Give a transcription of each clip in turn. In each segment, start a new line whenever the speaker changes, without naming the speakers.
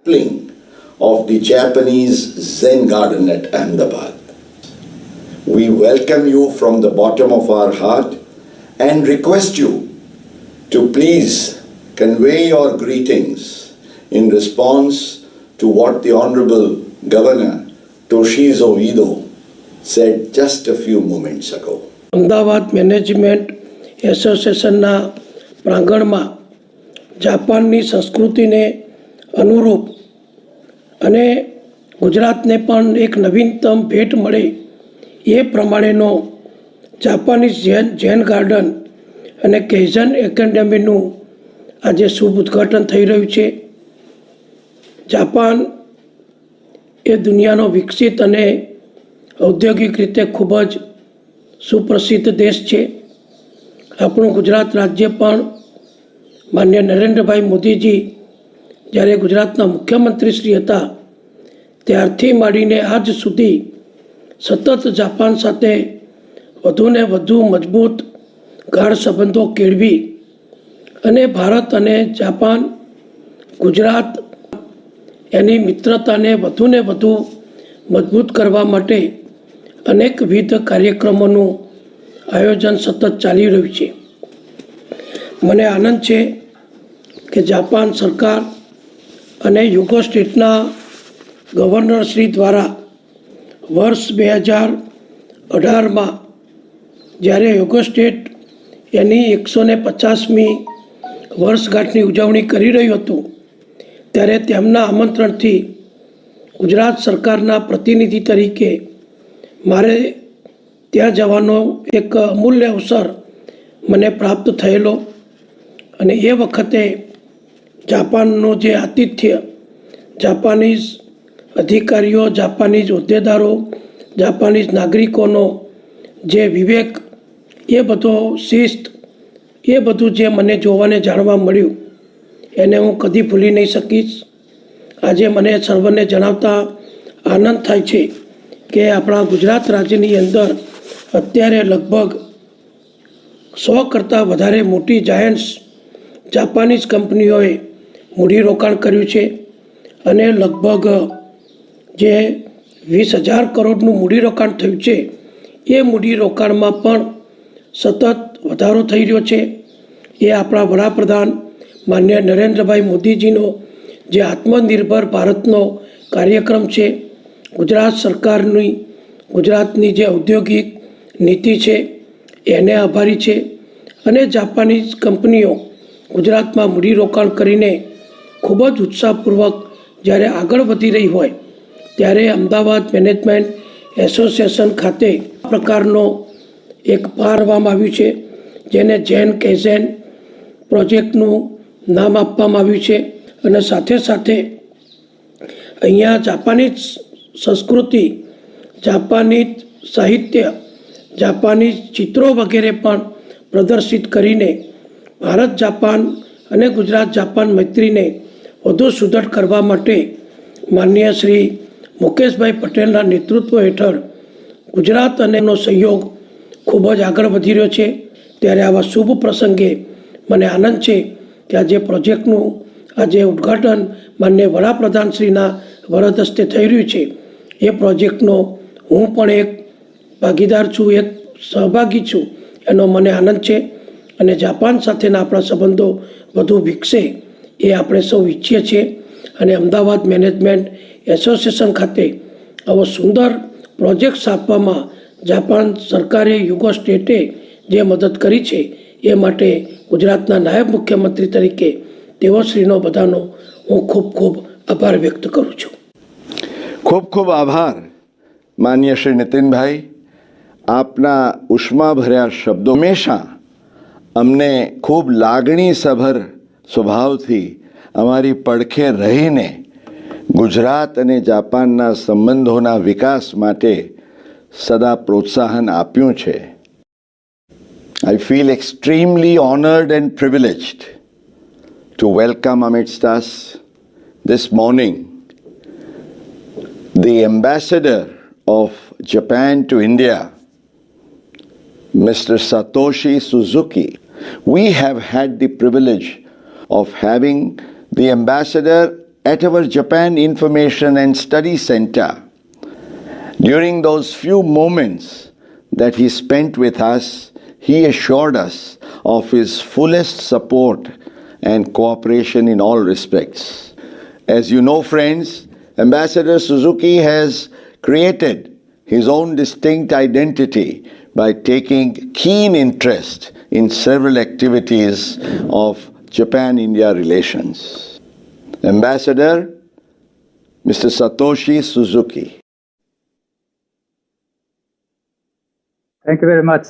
of the Japanese Zen garden at Ahmedabad. We welcome you from the bottom of our heart and request you to please convey your greetings in response to what the Honorable Governor Toshizo Ido said just a few moments ago.
Ahmedabad management એસોસિએશનના પ્રાંગણમાં જાપાનની સંસ્કૃતિને અનુરૂપ અને ગુજરાતને પણ એક નવીનતમ ભેટ મળે એ પ્રમાણેનો જાપાનીઝ જૈન ગાર્ડન અને કૈઝન એકેડેમીનું આજે શુભ ઉદ્ઘાટન થઈ રહ્યું છે. જાપાન એ દુનિયાનો વિકસિત અને ઔદ્યોગિક રીતે ખૂબ જ સુપ્રસિદ્ધ દેશ છે. આપણું ગુજરાત રાજ્ય પણ માન્ય નરેન્દ્રભાઈ મોદીજી જ્યારે ગુજરાતના મુખ્યમંત્રીશ્રી હતા ત્યારથી માંડીને આજ સુધી સતત જાપાન સાથે વધુને વધુ મજબૂત ગાઢ સંબંધો કેળવી અને ભારત અને જાપાન ગુજરાત એની મિત્રતાને વધુને વધુ મજબૂત કરવા માટે અનેકવિધ કાર્યક્રમોનું આયોજન સતત ચાલી રહ્યું છે. મને આનંદ છે કે જાપાન સરકાર અને યુગો સ્ટેટના ગવર્નરશ્રી દ્વારા વર્ષ 2018માં જ્યારે યુગો સ્ટેટ એની 150મી વર્ષગાંઠની ઉજવણી કરી રહ્યું હતું ત્યારે તેમના આમંત્રણથી ગુજરાત સરકારના પ્રતિનિધિ તરીકે મારે ત્યાં જવાનો એક અમૂલ્ય અવસર મને પ્રાપ્ત થયેલો અને એ વખતે જાપાનનું જે આતિથ્ય, જાપાનીઝ અધિકારીઓ, જાપાનીઝ હોદ્દેદારો, જાપાનીઝ નાગરિકોનો જે વિવેક, એ બધો શિસ્ત, એ બધું જે મને જોવાને જાણવા મળ્યું એને હું કદી ભૂલી નહીં શકીશ. આજે મને સર્વને જણાવતા આનંદ થાય છે કે આપણા ગુજરાત રાજ્યની અંદર અત્યારે લગભગ 100 કરતાં વધારે મોટી જાયન્ટ્સ જાપાનીઝ કંપનીઓએ મૂડીરોકાણ કર્યું છે અને લગભગ જે 20,000 કરોડનું મૂડીરોકાણ થયું છે એ મૂડીરોકાણમાં પણ સતત વધારો થઈ રહ્યો છે. એ આપણા વડાપ્રધાન માન્ય નરેન્દ્રભાઈ મોદીજીનો જે આત્મનિર્ભર ભારતનો કાર્યક્રમ છે, ગુજરાત સરકારની ગુજરાતની જે ઔદ્યોગિક નીતિ છે એને આભારી છે અને જાપાનીઝ કંપનીઓ ગુજરાતમાં મૂડીરોકાણ કરીને ખૂબ જ ઉત્સાહપૂર્વક જ્યારે આગળ વધી રહી હોય ત્યારે અમદાવાદ મેનેજમેન્ટ એસોસિએશન ખાતે આ પ્રકારનો એક પારવામાં આવ્યું છે જેને જૈન કૈઝેન પ્રોજેક્ટનું નામ આપવામાં આવ્યું છે અને સાથે સાથે અહીંયા જાપાનીઝ સંસ્કૃતિ, જાપાનીઝ સાહિત્ય, જાપાનીઝ ચિત્રો વગેરે પણ પ્રદર્શિત કરીને ભારત જાપાન અને ગુજરાત જાપાન મૈત્રીને વધુ સુદૃઢ કરવા માટે માનનીય શ્રી મુકેશભાઈ પટેલના નેતૃત્વ હેઠળ ગુજરાત અને એનો સહયોગ ખૂબ જ આગળ વધી રહ્યો છે. ત્યારે આવા શુભ પ્રસંગે મને આનંદ છે કે આજે પ્રોજેક્ટનું આજે ઉદ્ઘાટન માનનીય વડાપ્રધાનશ્રીના વરદ હસ્તે થઈ રહ્યું છે. એ પ્રોજેક્ટનો હું પણ એક ભાગીદાર છું, એક સહભાગી છું, એનો મને આનંદ છે અને જાપાન સાથેના આપણા સંબંધો વધુ વિકસે એ આપણે સૌ ઈચ્છીએ છીએ અને અમદાવાદ મેનેજમેન્ટ એસોસિએશન ખાતે આવો સુંદર પ્રોજેક્ટ સ્થાપવામાં જાપાન સરકારે, યુગો સ્ટેટે જે મદદ કરી છે એ માટે ગુજરાતના નાયબ મુખ્યમંત્રી તરીકે તેઓશ્રીનો બધાનો હું ખૂબ ખૂબ આભાર વ્યક્ત કરું છું.
ખૂબ ખૂબ આભાર માન્ય શ્રી નીતિનભાઈ. આપના ઉષ્માભર્યા શબ્દો હંમેશા અમને ખૂબ લાગણીસભર સ્વભાવથી અમારી પડખે રહીને ગુજરાત અને જાપાનના સંબંધોના વિકાસ માટે સદા પ્રોત્સાહન આપ્યું છે. I feel extremely honored and privileged to welcome amidst us this morning the ambassador of Japan to India, Mr. Satoshi Suzuki. We have had the privilege of having the ambassador at our Japan Information and Study Center, during those few moments that he spent with us, he assured us of his fullest support and cooperation in all respects. As you know, friends, Ambassador Suzuki has created his own distinct identity by taking keen interest in several activities of Japan-India relations. Ambassador, Mr. Satoshi Suzuki.
Thank you very much.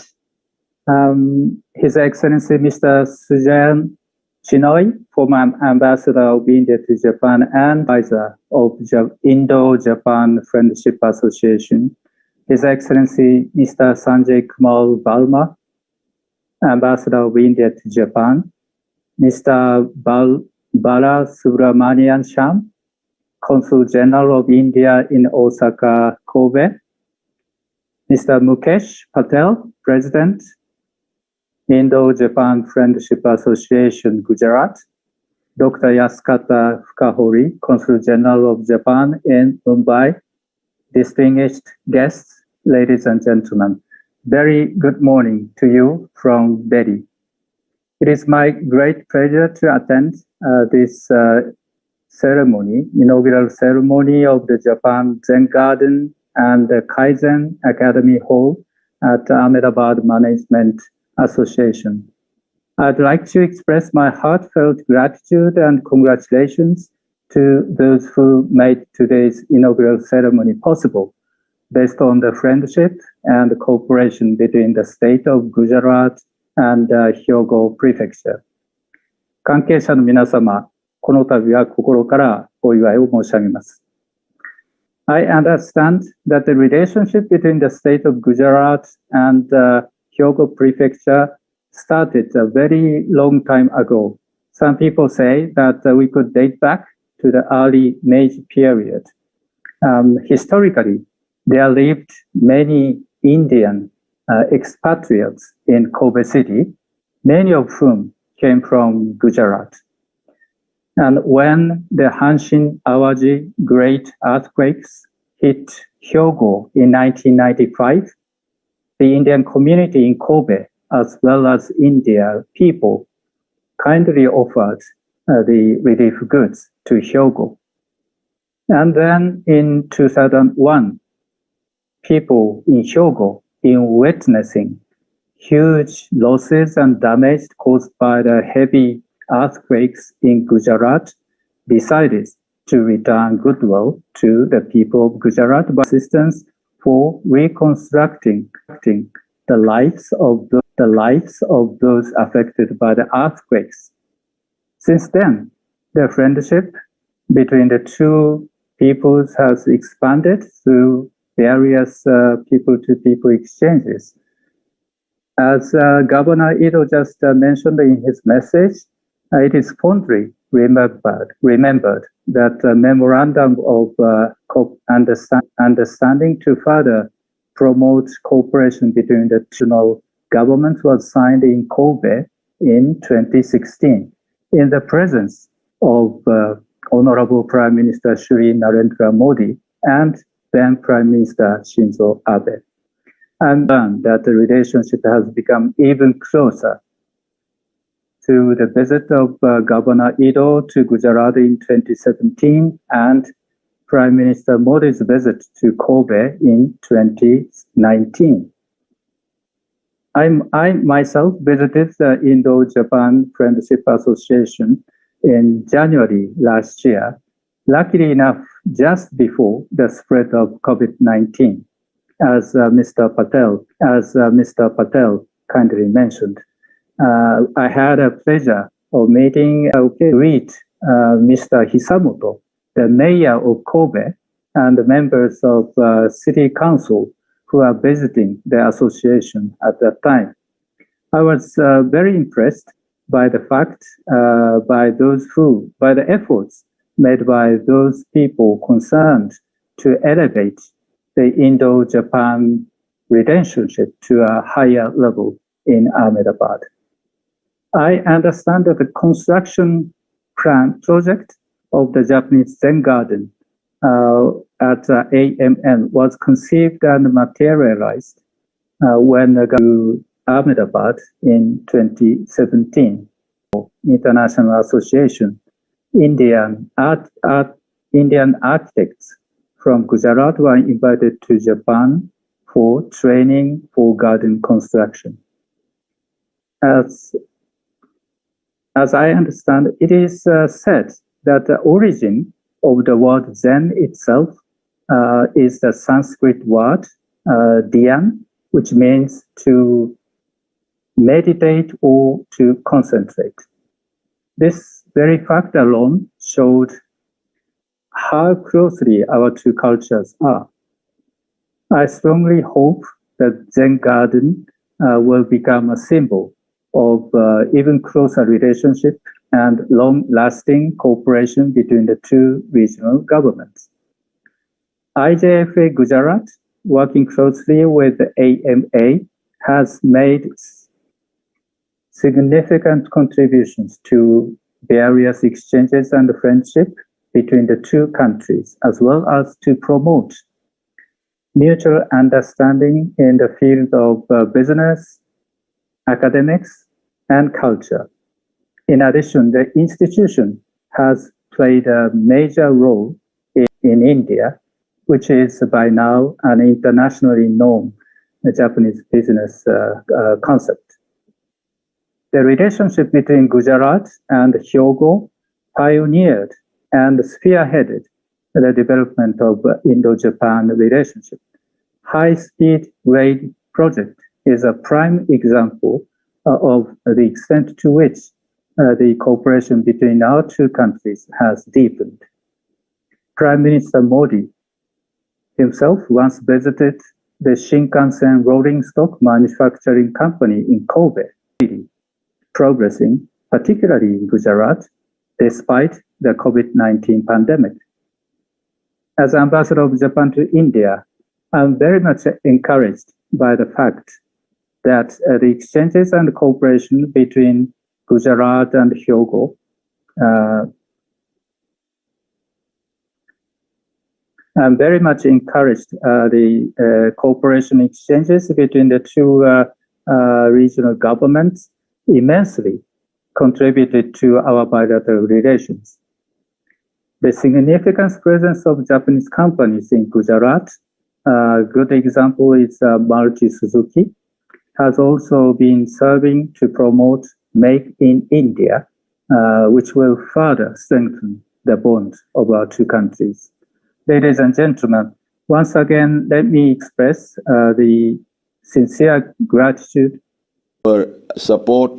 His Excellency Mr. Sujan Chinoy, former Ambassador of India to Japan and advisor of Indo-Japan Friendship Association. His Excellency Mr. Sanjay Kumar Balma, Ambassador of India to Japan. Mr. Bala Subramanian Sham, Consul General of India in Osaka, Kobe. Mr. Mukesh Patel, President, Indo-Japan Friendship Association, Gujarat. Dr. Yasukata Fukahori, Consul General of Japan in Mumbai. Distinguished guests, ladies and gentlemen, very good morning to you from Delhi. It is my great pleasure to attend this ceremony, inaugural ceremony of the Japan Zen Garden and the Kaizen Academy Hall at Ahmedabad Management Association. I'd like to express my heartfelt gratitude and congratulations to those who made today's inaugural ceremony possible, based on the friendship and cooperation between the state of Gujarat and Hyogo Prefecture. 関係者の皆様、この度は心からお祝いを申し上げます。I understand that the relationship between the state of Gujarat and Hyogo Prefecture started a very long time ago. Some people say that we could date back to the early Meiji period. Historically, there lived many Indian expatriates in Kobe City, many of whom came from Gujarat. And when the Hanshin-Awaji great earthquakes hit Hyogo in 1995, the Indian community in Kobe, as well as India people, kindly offered the relief goods to Hyogo. And then in 2001, people in Hyogo, in witnessing huge losses and damage caused by the heavy earthquakes in Gujarat, decided to return goodwill to the people of Gujarat by assistance for reconstructing the lives of those affected by the earthquakes. Since then, the friendship between the two peoples has expanded through various people-to-people exchanges. As Governor Ido just mentioned in his message, it is fondly remembered that a memorandum of understanding to further promote cooperation between the two governments was signed in Kobe in 2016 in the presence of Honorable Prime Minister Shri Narendra Modi and then Prime Minister Shinzo Abe. And that the relationship has become even closer through the visit of Governor Ido to Gujarat in 2017 and Prime Minister Modi's visit to Kobe in 2019. I myself visited the Indo-Japan Friendship Association in January last year, luckily enough, just before the spread of COVID-19, as Mr. Patel kindly mentioned. I had a pleasure of meeting Mr. Hisamoto, the mayor of Kobe, and the members of city council who are visiting the association at that time. I was very impressed by the fact, by the efforts made by those people concerned to elevate the Indo-Japan relationship to a higher level in Ahmedabad. I understand that the construction project of the Japanese Zen garden at AMN was conceived and materialized when to Ahmedabad in 2017. International Association, Indian architects from Gujarat were invited to Japan for training for garden construction. As I understand, it is said that the origin of the word Zen itself is the Sanskrit word dhyan, which means to meditate or to concentrate. This very fact alone showed how closely our two cultures are. I strongly hope that Zen garden will become a symbol of even closer relationship and long-lasting cooperation between the two regional governments. IJFA Gujarat, working closely with the AMA, has made significant contributions to various exchanges and friendship between the two countries, as well as to promote mutual understanding in the field of business, academics, and culture. In addition, the institution has played a major role in India, which is by now an internationally known Japanese business concept. The relationship between Gujarat and Hyogo pioneered and spearheaded the development of Indo-Japan relationship. High-speed rail project is a prime example of the extent to which the cooperation between our two countries has deepened. Prime Minister Modi himself once visited the Shinkansen rolling stock manufacturing company in Kobe, progressing, particularly in Gujarat, despite the COVID-19 pandemic. As Ambassador of Japan to India, I'm very much encouraged by the fact that the exchanges and cooperation between Gujarat and Hyogo I'm very much encouraged the cooperation exchanges between the two regional governments immensely contributed to our bilateral relations. The significant presence of Japanese companies in Gujarat, a good example is Maruti Suzuki, has also been serving to promote Make in India, which will further strengthen the bond of our two countries. Ladies and gentlemen, once again, let me express the sincere gratitude
for support